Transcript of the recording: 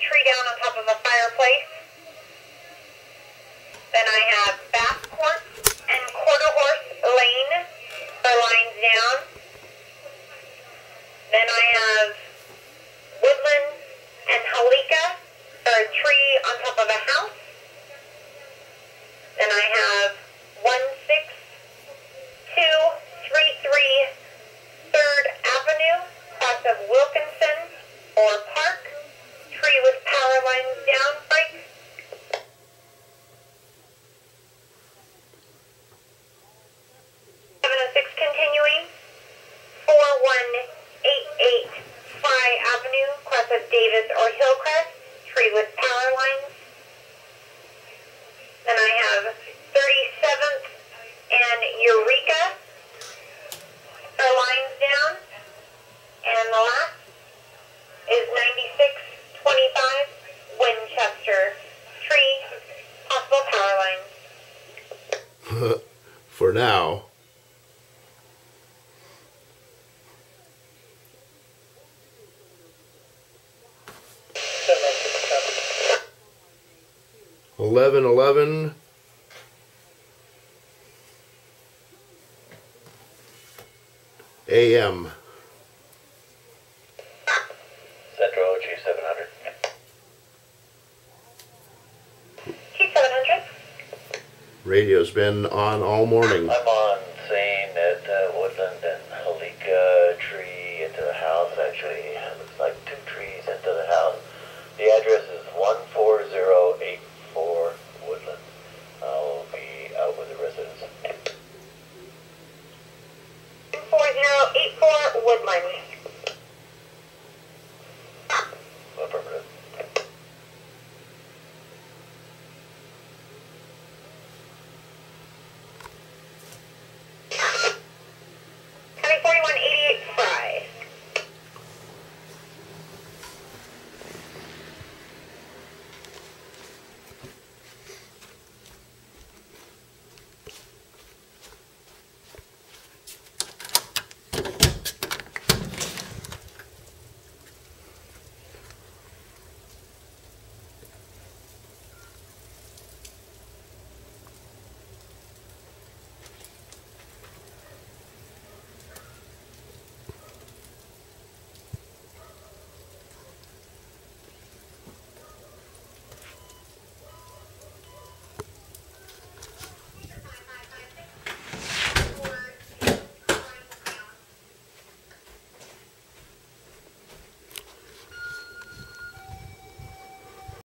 tree down on top of a fireplace. Then I have Bath Court and Quarter Horse Lane for lines down. Then I have Woodland and Halika for a tree on top of a house. Then I have 16233 3rd Avenue, cross of Wilkinson or Park, tree with power lines down, break. 706 continuing, 4188 Fry Avenue, cross of Davis or Hillcrest, tree with power lines. Then I have 37th and Eureka for lines down. And the last is 9625 Winchester, tree, possible power lines. For now. $11:11 a.m. Central G700. G700. Radio's been on all morning. I'm on scene at Woodland and Halika tree into the house, actually.